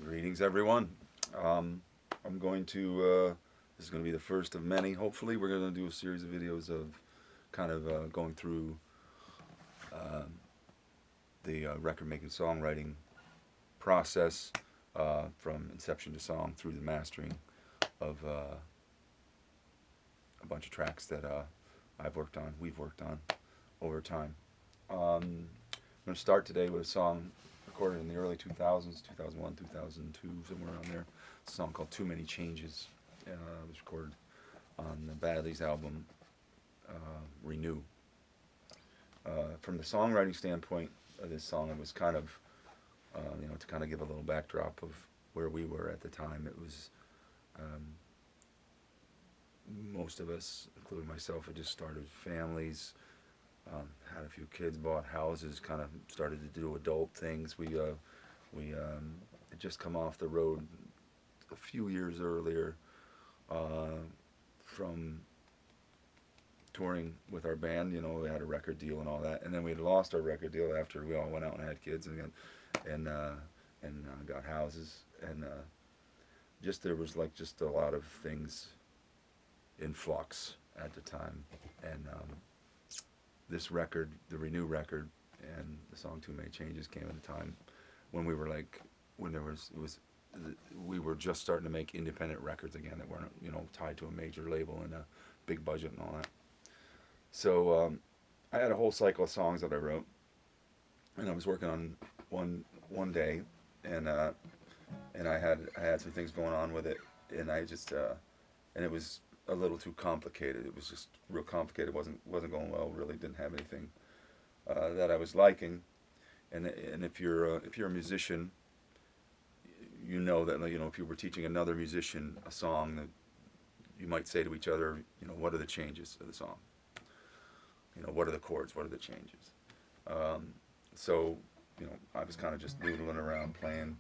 Greetings, everyone. I'm going to, this is going to be the first of many. Hopefully, we're going to do a series of videos of kind of going through the record making songwriting process from inception to song through the mastering of a bunch of tracks that we've worked on over time. I'm going to start today with a song recorded in the early 2000s, 2001, 2002, somewhere around there. It's a song called Too Many Changes. It was recorded on the Badlees album, Renew. From the songwriting standpoint of this song, it was kind of, to kind of give a little backdrop of where we were at the time. It was, most of us, including myself, had just started families, had a few kids, bought houses, kind of started to do adult things. We had just come off the road a few years earlier from touring with our band. We had a record deal and all that, and then we had lost our record deal after we all went out and had kids and got houses, and there was just a lot of things in flux at the time, and this record, the Renew record, and the song Too Many Changes came at a time when we were we were just starting to make independent records again that weren't tied to a major label and a big budget and all that. So I had a whole cycle of songs that I wrote, and I was working on one day, and I had some things going on with it, and and it was a little too complicated. It was just real complicated. wasn't going well. Really didn't have anything that I was liking. And if you're a musician, you know that if you were teaching another musician a song, that you might say to each other, what are the changes of the song? What are the chords? What are the changes? So I was kind of just noodling around, playing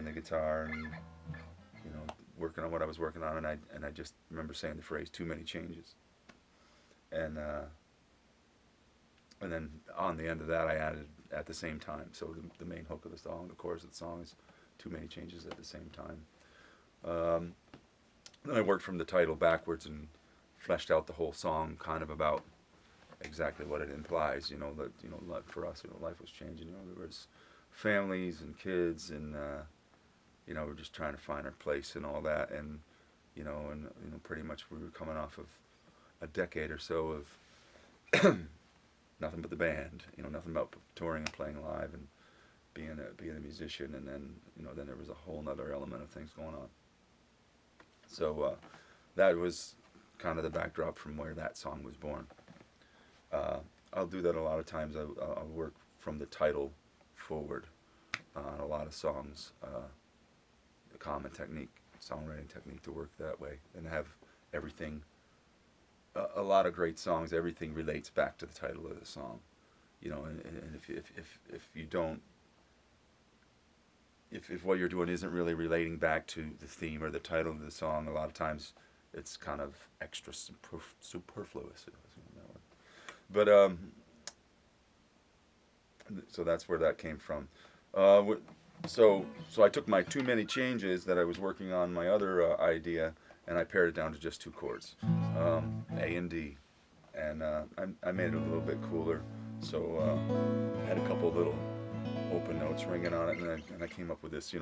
the guitar, and working on what I was working on, and I just remember saying the phrase "too many changes," and then on the end of that I added at the same time. So the main hook of the song, the chorus of the song, is "too many changes" at the same time. Then I worked from the title backwards and fleshed out the whole song, kind of about exactly what it implies. That for us, life was changing. There was families and kids, and we're just trying to find our place and all that, and pretty much we were coming off of a decade or so of nothing but the band, nothing but touring and playing live and being a musician, and then then there was a whole other element of things going on. So that was kind of the backdrop from where that song was born. I'll do that a lot of times. I'll work from the title forward on a lot of songs. A common technique, songwriting technique, to work that way and have everything. A lot of great songs, everything relates back to the title of the song, and if you don't, if what you're doing isn't really relating back to the theme or the title of the song, a lot of times it's kind of extra superfluous. But so that's where that came from. So I took my Too Many Changes that I was working on, my other idea, and I pared it down to just two chords, A and D, and I made it a little bit cooler. So I had a couple little open notes ringing on it, and I came up with this,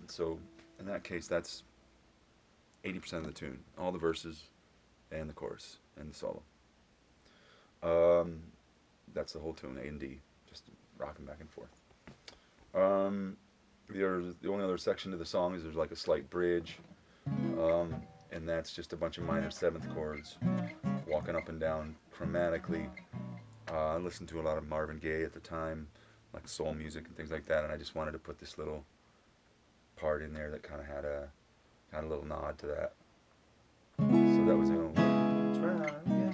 So in that case, that's 80% of the tune, all the verses and the chorus and the solo. That's the whole tune, A and D, just rocking back and forth. The only other section of the song is there's like a slight bridge, and that's just a bunch of minor seventh chords walking up and down chromatically. I listened to a lot of Marvin Gaye at the time, like soul music and things like that, and I just wanted to put this little part in there that kind of had a little nod to that. So that was, try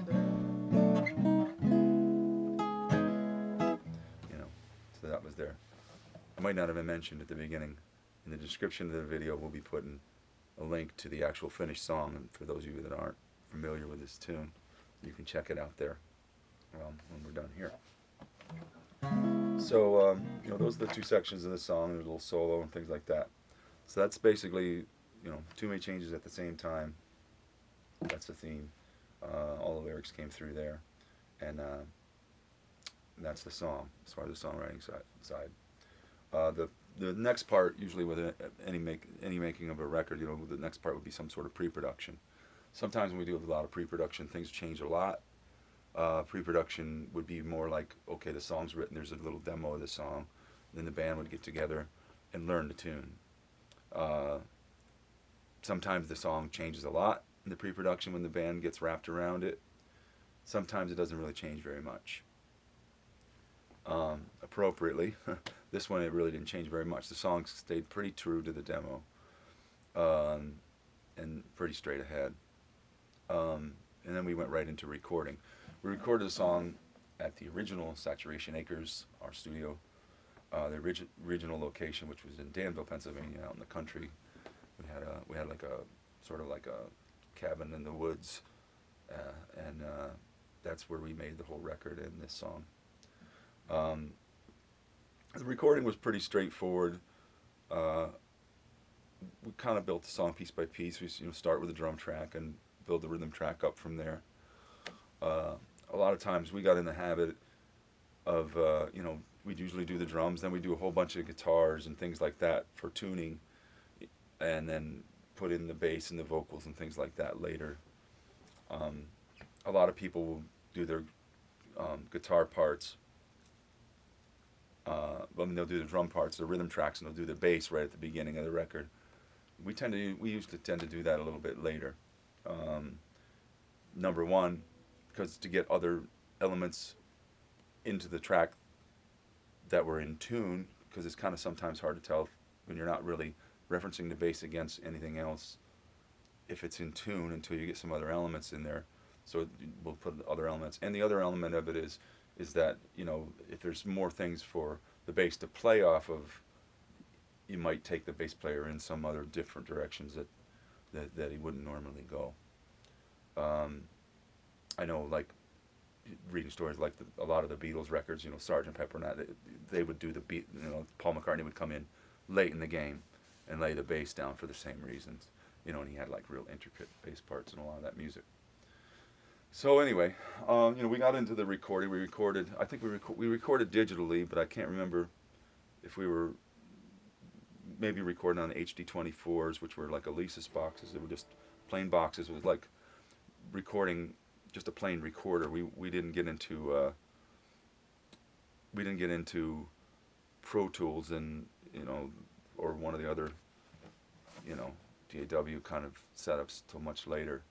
I might not have mentioned at the beginning, in the description of the video we'll be putting a link to the actual finished song, and for those of you that aren't familiar with this tune, you can check it out there when we're done here. So, those are the two sections of the song, there's a little solo and things like that. So that's basically, too many changes at the same time. That's the theme. All the lyrics came through there. And that's the song, as far as the songwriting side. The next part, usually with any making of a record, the next part would be some sort of pre-production. Sometimes when we do a lot of pre-production, things change a lot. Pre-production would be more like, okay, the song's written, there's a little demo of the song, then the band would get together and learn the tune. Sometimes the song changes a lot in the pre-production when the band gets wrapped around it. Sometimes it doesn't really change very much. Appropriately, this one it really didn't change very much. The song stayed pretty true to the demo, and pretty straight ahead. And then we went right into recording. We recorded the song at the original Saturation Acres, our studio, the original location, which was in Danville, Pennsylvania, out in the country. We had like a sort of like a cabin in the woods, and that's where we made the whole record and this song. The recording was pretty straightforward. We kind of built the song piece by piece. We start with the drum track and build the rhythm track up from there. A lot of times we got in the habit of, we'd usually do the drums, then we do a whole bunch of guitars and things like that for tuning, and then put in the bass and the vocals and things like that later. A lot of people will do their guitar parts. They'll do the drum parts, the rhythm tracks, and they'll do the bass right at the beginning of the record. We used to tend to do that a little bit later. Number one, because to get other elements into the track that were in tune, because it's kind of sometimes hard to tell when you're not really referencing the bass against anything else if it's in tune until you get some other elements in there. So we'll put other elements, and the other element of it is that if there's more things for the bass to play off of, you might take the bass player in some other different directions that he wouldn't normally go. I know, like, reading stories like a lot of the Beatles records, Sgt. Pepper and that, they would do the beat, Paul McCartney would come in late in the game and lay the bass down for the same reasons, and he had like real intricate bass parts in a lot of that music. So anyway, we got into the recording. We recorded, I think we recorded digitally, but I can't remember if we were maybe recording on HD24s, which were like Alesis boxes. They were just plain boxes. It was like recording just a plain recorder. We didn't get into Pro Tools and or one of the other DAW kind of setups till much later.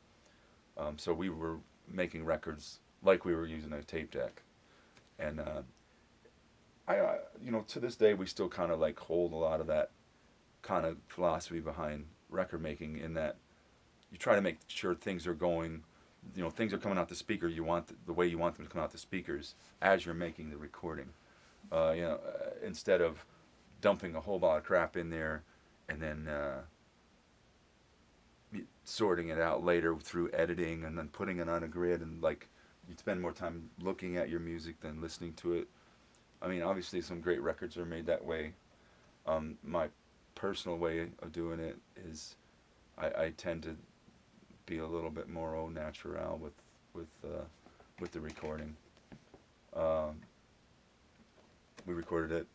So we were making records like we were using a tape deck, and I to this day we still kind of like hold a lot of that kind of philosophy behind record making, in that you try to make sure things are going, things are coming out the speaker. You want the way you want them to come out the speakers as you're making the recording. Instead of dumping a whole lot of crap in there and then sorting it out later through editing and then putting it on a grid, and like you'd spend more time looking at your music than listening to it. I mean, obviously some great records are made that way. My personal way of doing it is I tend to be a little bit more au naturel with the recording. We recorded it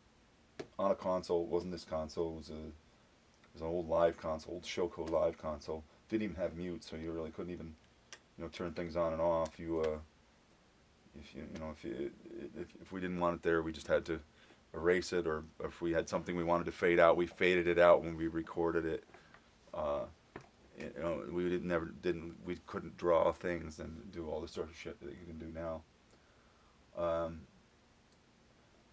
on a console. It wasn't this console. It was an old live console, old Showco live console. Didn't even have mute, so you really couldn't even turn things on and off. If we didn't want it there, we just had to erase it, or if we had something we wanted to fade out, we faded it out when we recorded it. We couldn't draw things and do all the sort of shit that you can do now.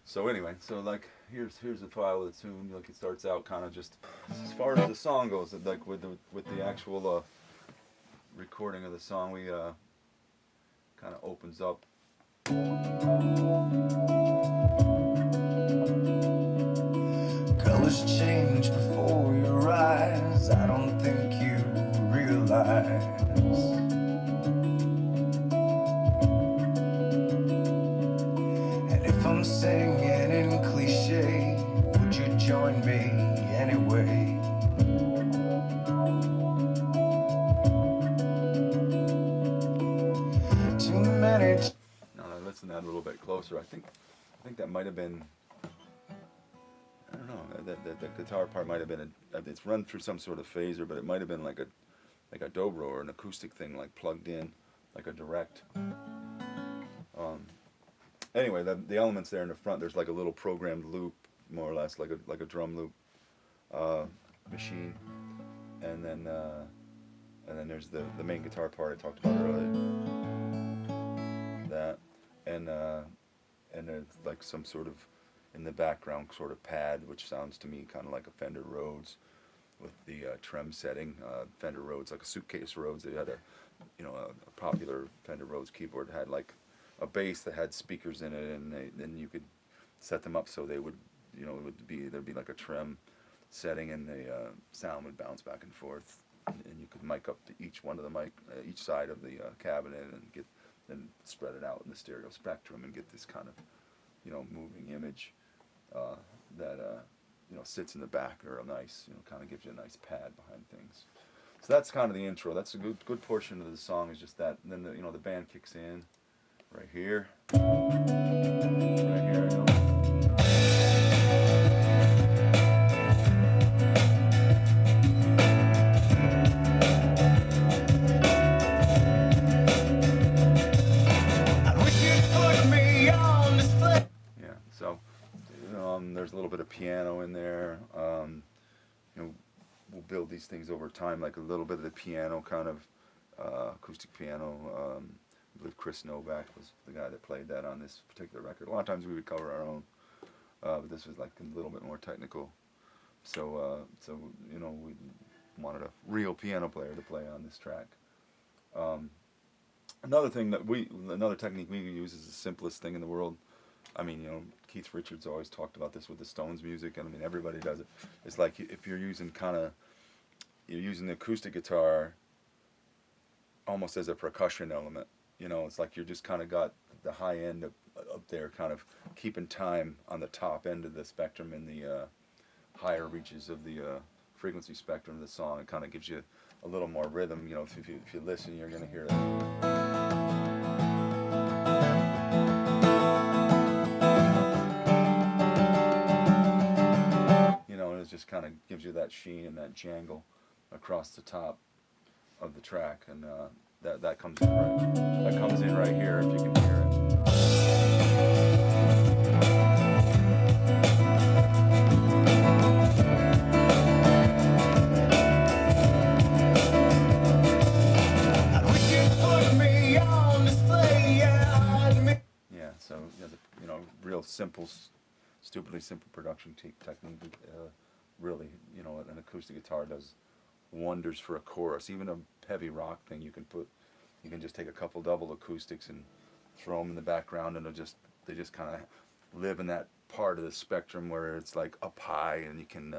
So anyway, like here's a file of the tune. Like it starts out kind of just as far as the song goes. Like with the actual recording of the song, we kind of opens up. lies. And if I'm singing in cliche, would you join me anyway? Too many. Now I listen to that a little bit closer. I think that might have been. I don't know. The guitar part might have been it's run through some sort of phaser, but it might have been like a dobro or an acoustic thing, like plugged in, like a direct. Anyway, the elements there in the front, there's like a little programmed loop, more or less, like a drum loop machine, and then there's the main guitar part I talked about earlier. That and there's like some sort of in the background sort of pad, which sounds to me kind of like a Fender Rhodes with the trem setting. Fender Rhodes, like a suitcase Rhodes. They had a popular Fender Rhodes keyboard had like a bass that had speakers in it, and then you could set them up so they would, there'd be like a trem setting, and the sound would bounce back and forth, and you could mic up to each one of the each side of the cabinet, and then spread it out in the stereo spectrum and get this kind of, moving image that sits in the back real nice, kind of gives you a nice pad behind things. So that's kind of the intro. That's a good portion of the song is just that. And then the band kicks in right here. Right here, So, there's a little bit of piano in there. We'll build these things over time, like a little bit of the piano, kind of acoustic piano. I believe Chris Novak was the guy that played that on this particular record. A lot of times we would cover our own, but this was like a little bit more technical. So we wanted a real piano player to play on this track. Another technique we use is the simplest thing in the world. I mean, Keith Richards always talked about this with the Stones music, and I mean, everybody does it. It's like if you're using the acoustic guitar almost as a percussion element. It's like you're just kind of got the high end up there, kind of keeping time on the top end of the spectrum in the higher reaches of the frequency spectrum of the song. It kind of gives you a little more rhythm. If you listen, you're going to hear it. It just kind of gives you that sheen and that jangle across the top of the track, and that comes in right here if you can hear it. Yeah, so real simple, stupidly simple production technique. Really, an acoustic guitar does wonders for a chorus. Even a heavy rock thing, you can just take a couple double acoustics and throw them in the background, and they just kind of live in that part of the spectrum where it's like up high, and you can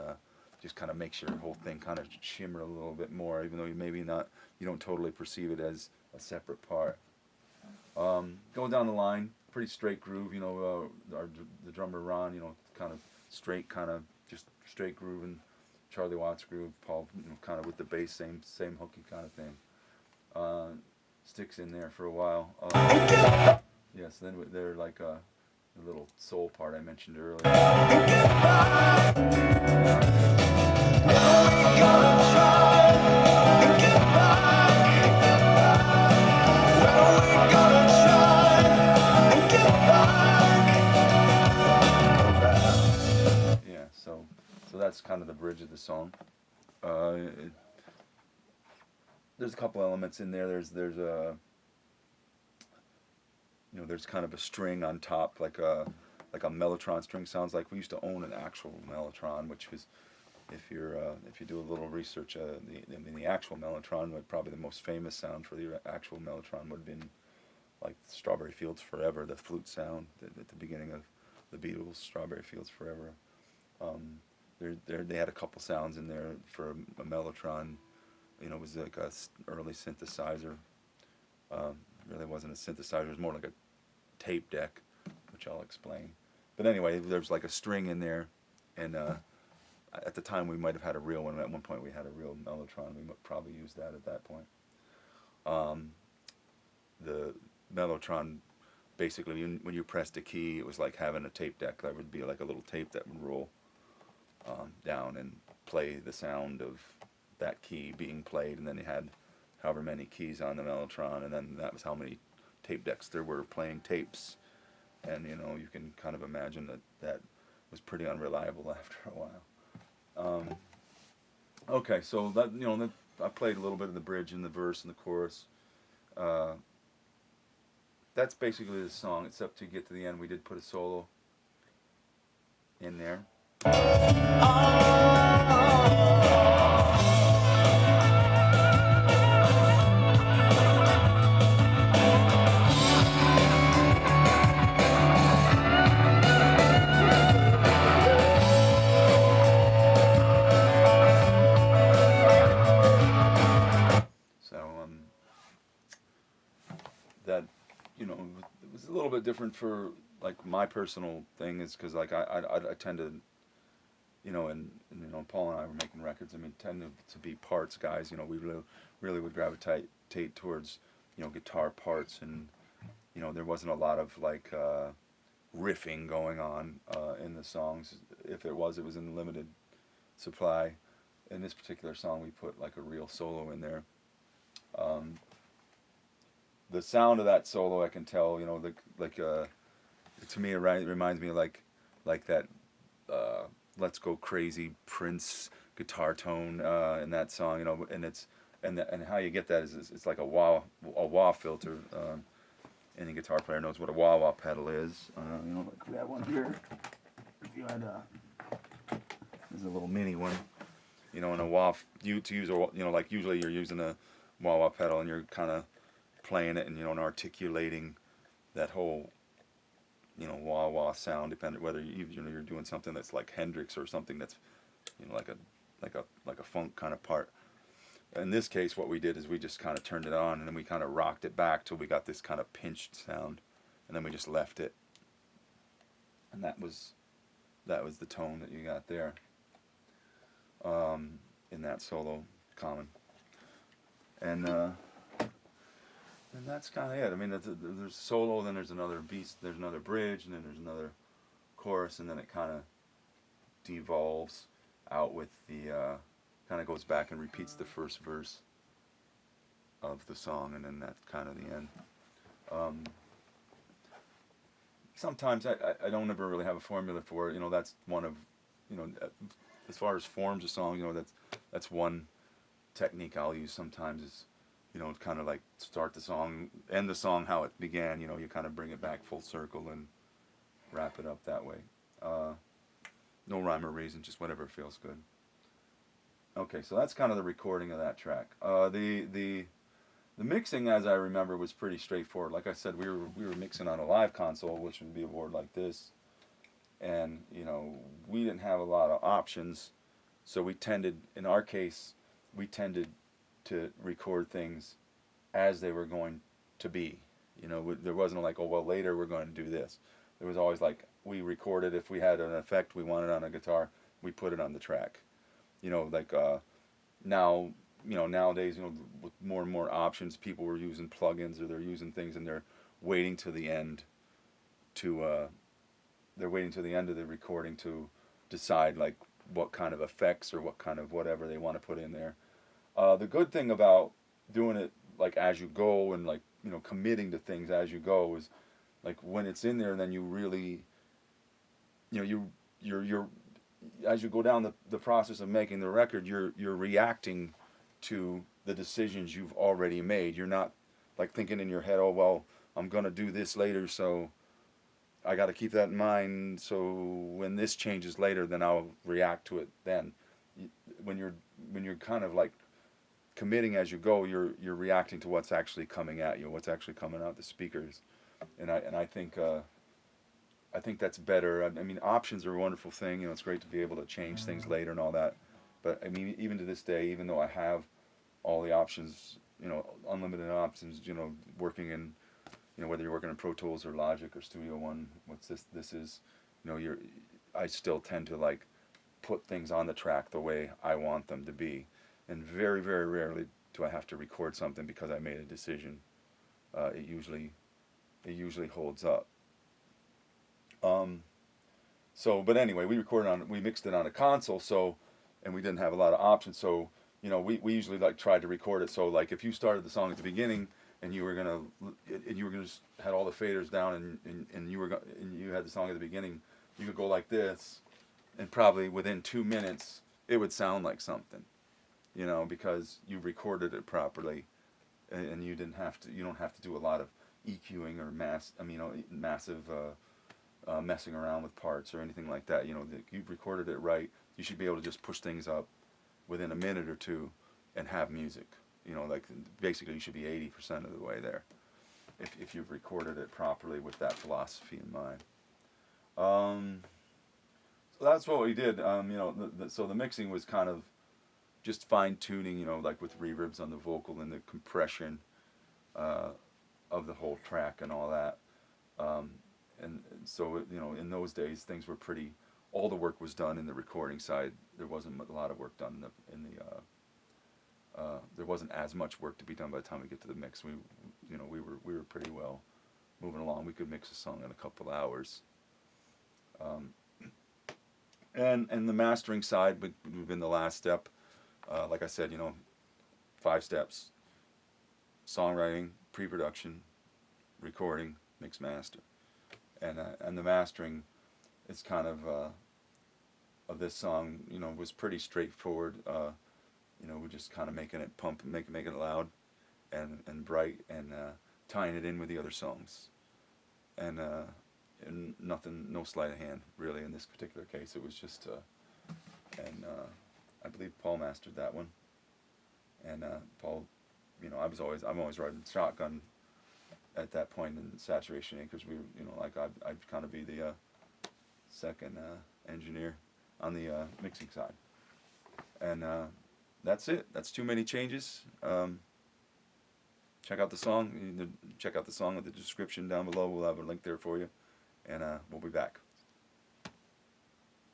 just kind of makes your whole thing kind of shimmer a little bit more, even though you don't totally perceive it as a separate part. Going down the line, pretty straight groove. The drummer Ron, kind of straight, just straight groove, and Charlie Watts groove. Paul, kind of with the bass, same hooky kind of thing. Sticks in there for a while. Yes, then they're like the little soul part I mentioned earlier. So that's kind of the bridge of the song. There's a couple elements in there. There's kind of a string on top, like a mellotron string. Sounds like we used to own an actual mellotron, which was, if you do a little research, the actual mellotron, probably the most famous sound for the actual mellotron would have been like Strawberry Fields Forever, the flute sound at the beginning of the Beatles' Strawberry Fields Forever. They had a couple sounds in there for a mellotron. it was like a early synthesizer. Really wasn't a synthesizer, it was more like a tape deck, which I'll explain. But anyway, there's like a string in there, and at the time we might have had a real one. At one point we had a real mellotron. We probably used that at that point. The mellotron, basically, when you pressed a key, it was like having a tape deck. There would be like a little tape that would roll down and play the sound of that key being played, and then you had however many keys on the mellotron, and then that was how many tape decks there were playing tapes. And you can kind of imagine that was pretty unreliable after a while. Okay, so that I played a little bit of the bridge and the verse and the chorus. That's basically the song, except to get to the end, we did put a solo in there. That it was a little bit different for like my personal thing, is because like I tend to and Paul and I were making records. I mean, tend to be parts guys. We really would gravitate towards guitar parts, and there wasn't a lot of like riffing going on in the songs. If it was in limited supply. In this particular song, we put like a real solo in there. The sound of that solo, I can tell, to me, it reminds me of like that "Let's Go Crazy" Prince guitar tone in that song, and how you get that is it's like a wah filter. Any guitar player knows what a wah pedal is. Like we have one here. If you had there's a little mini one, and a wah. To use like usually you're using a wah pedal and you're kind of playing it and and articulating that whole wah sound, depending whether you're doing something that's like Hendrix or something that's like a funk kind of part. In this case, what we did is we just kind of turned it on and then we kind of rocked it back till we got this kind of pinched sound, and then we just left it, and that was the tone that you got there in that solo common. And that's kind of it. I mean, there's solo, then there's another there's another bridge, and then there's another chorus, and then it kind of devolves out with the, kind of goes back and repeats the first verse of the song, and then that's kind of the end. Sometimes I don't ever really have a formula for it. That's one of, as far as forms of song, that's one technique I'll use sometimes is, kind of like start the song, end the song how it began, you kind of bring it back full circle and wrap it up that way. No rhyme or reason, just whatever feels good. Okay, so that's kind of the recording of that track. The mixing, as I remember, was pretty straightforward. Like I said, we were mixing on a live console, which would be a board like this, and we didn't have a lot of options, so in our case, we tended to record things as they were going to be. There wasn't like, oh well, later we're going to do this. There was always like, we recorded, if we had an effect we wanted on a guitar, we put it on the track. Now, nowadays, with more and more options, people were using plugins or they're using things, and they're waiting to the end of the recording to decide like what kind of effects or what kind of whatever they want to put in there. The good thing about doing it like as you go and like committing to things as you go is like when it's in there, and then you really you're as you go down the process of making the record, you're reacting to the decisions you've already made. You're not like thinking in your head, oh well, I'm gonna do this later, so I got to keep that in mind, so when this changes later, then I'll react to it then. When you're kind of like committing as you go, you're reacting to what's actually coming at you, what's actually coming out the speakers, and I think that's better. I mean, options are a wonderful thing. It's great to be able to change things later and all that. But I mean, even to this day, even though I have all the options, you know, unlimited options, you know, working in, you know, whether you're working in Pro Tools or Logic or Studio One, what's this is, you know, I still tend to like put things on the track the way I want them to be, and very, very rarely do I have to record something because I made a decision. It usually holds up. So, but anyway, we mixed it on a console, so, and we didn't have a lot of options, so, you know, we usually like tried to record it, so like if you started the song at the beginning and you were gonna just had all the faders down and you had the song at the beginning, you could go like this, and probably within 2 minutes it would sound like something, you know, because you recorded it properly, and you don't have to do a lot of EQing or massive messing around with parts or anything like that. You know, you've recorded it right. You should be able to just push things up within a minute or two and have music. You know, like basically you should be 80% of the way there if you've recorded it properly with that philosophy in mind. So that's what we did. You know, so the mixing was kind of just fine tuning. You know, like with reverbs on the vocal and the compression of the whole track and all that. And so, you know, in those days, things were all the work was done in the recording side. There wasn't a lot of work done there wasn't as much work to be done by the time we get to the mix. We were pretty well moving along. We could mix a song in a couple hours. And the mastering side would have been the last step. Like I said, you know, 5 steps: songwriting, pre-production, recording, mix, master. And the mastering is kind of this song, you know, was pretty straightforward. You know, we're just kind of making it pump, making it loud and bright, and tying it in with the other songs. And nothing, no sleight of hand really in this particular case. It was just, I believe Paul mastered that one. And Paul, you know, I'm always riding shotgun at that point in Saturation Acres. We, you know, like I'd kind of be the second engineer on the mixing side. And that's it. That's Too Many Changes. Check out the song. Check out the song with the description down below. We'll have a link there for you. And we'll be back.